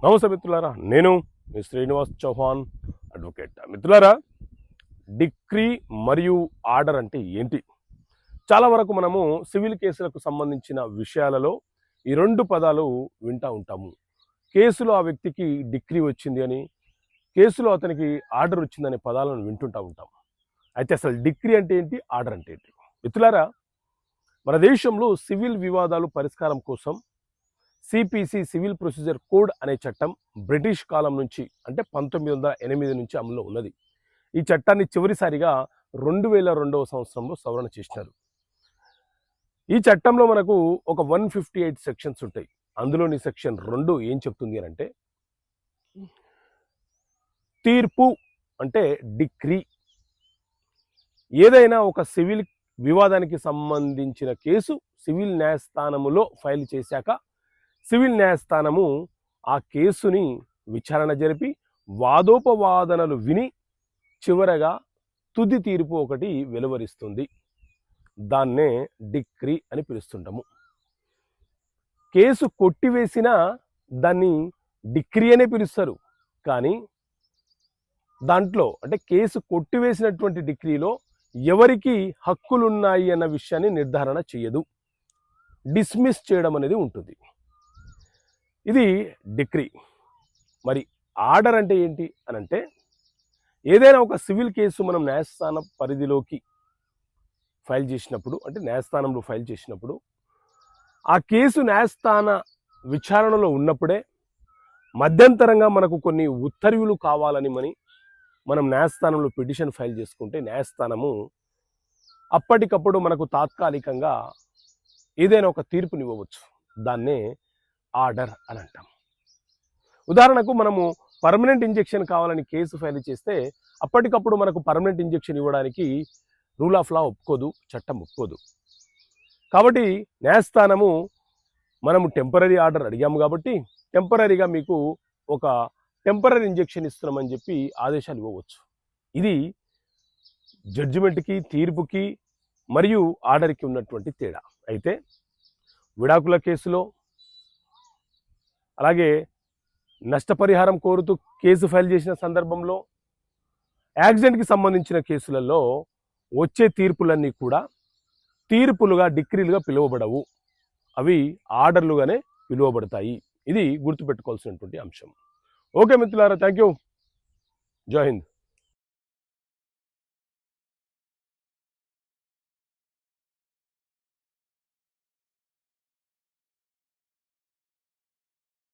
నమస్తే మిత్రులారా, నేను మీ శ్రీనివాస్ చౌహాన్ అడ్వకేట్. మిత్రులారా, డిక్రీ మరియు ఆర్డర్ అంటే ఏంటి? చాలా వరకు మనము సివిల్ కేసులకు సంబంధించిన విషయాలలో ఈ రెండు పదాలు వింటూ ఉంటాము. కేసులో ఆ వ్యక్తికి డిక్రీ వచ్చింది అని, కేసులో అతనికి ఆర్డర్ వచ్చిందనే పదాలను వింటుంటూ ఉంటాం. అయితే అసలు డిక్రీ అంటే ఏంటి, ఆర్డర్ అంటే ఏంటి? మిత్రులారా, మన దేశంలో సివిల్ వివాదాలు పరిష్కారం కోసం సిపిసి సివిల్ ప్రొసీజర్ కోడ్ అనే చట్టం బ్రిటిష్ కాలం నుంచి అంటే 1908 నుంచి అమల్లో ఉన్నది. ఈ చట్టాన్ని చివరిసారిగా 2002వ సంవత్సరంలో సవరణ చేసినారు. ఈ చట్టంలో మనకు ఒక 158 సెక్షన్స్ ఉంటాయి. అందులోని సెక్షన్ 2 ఏం చెప్తుంది అని అంటే, తీర్పు అంటే డిక్రీ. ఏదైనా ఒక సివిల్ వివాదానికి సంబంధించిన కేసు సివిల్ న్యాయస్థానములో ఫైల్ చేశాక సివిల్ న్యాయస్థానము ఆ కేసుని విచారణ జరిపి వాదోపవాదనలు విని చివరగా తుది తీర్పు ఒకటి వెలువరిస్తుంది. దాన్నే డిక్రీ అని పిలుస్తుంటాము. కేసు కొట్టివేసినా దాన్ని డిక్రీ అనే పిలుస్తారు. కానీ దాంట్లో అంటే కేసు కొట్టివేసినటువంటి డిక్రీలో ఎవరికి హక్కులున్నాయి అన్న విషయాన్ని నిర్ధారణ చేయదు, డిస్మిస్ చేయడం అనేది ఉంటుంది. ఇది డిక్రీ. మరి ఆర్డర్ అంటే ఏంటి అని అంటే, ఏదైనా ఒక సివిల్ కేసు మనం న్యాయస్థానం పరిధిలోకి ఫైల్ చేసినప్పుడు, అంటే న్యాయస్థానంలో ఫైల్ చేసినప్పుడు, ఆ కేసు న్యాయస్థాన విచారణలో ఉన్నప్పుడే మధ్యంతరంగా మనకు కొన్ని ఉత్తర్వులు కావాలని మనం న్యాయస్థానంలో పిటిషన్ ఫైల్ చేసుకుంటే న్యాయస్థానము అప్పటికప్పుడు మనకు తాత్కాలికంగా ఏదైనా ఒక తీర్పునివ్వవచ్చు. దాన్నే ఆర్డర్ అని అంటాం. ఉదాహరణకు మనము పర్మనెంట్ ఇంజెక్షన్ కావాలని కేసు ఫైల్ చేస్తే అప్పటికప్పుడు మనకు పర్మనెంట్ ఇంజెక్షన్ ఇవ్వడానికి రూల్ ఆఫ్ లా ఒప్పుకోదు, చట్టం ఒప్పుకోదు. కాబట్టి న్యాయస్థానము మనము టెంపరీ ఆర్డర్ అడిగాము కాబట్టి టెంపరీగా మీకు ఒక టెంపరీ ఇంజెక్షన్ ఇస్తున్నామని చెప్పి ఆదేశాలు ఇవ్వవచ్చు. ఇది జడ్జిమెంట్కి, తీర్పుకి మరియు ఆర్డర్కి ఉన్నటువంటి తేడా. అయితే విడాకుల కేసులో, అలాగే నష్టపరిహారం కోరుతూ కేసు ఫైల్ చేసిన సందర్భంలో, యాక్సిడెంట్కి సంబంధించిన కేసులలో వచ్చే తీర్పులన్నీ కూడా తీర్పులుగా, డిక్రీలుగా పిలువబడవు. అవి ఆర్డర్లుగానే పిలువబడతాయి. ఇది గుర్తుపెట్టుకోవాల్సినటువంటి అంశం. ఓకే మిత్రులారా, థ్యాంక్ యూ. జై హింద్.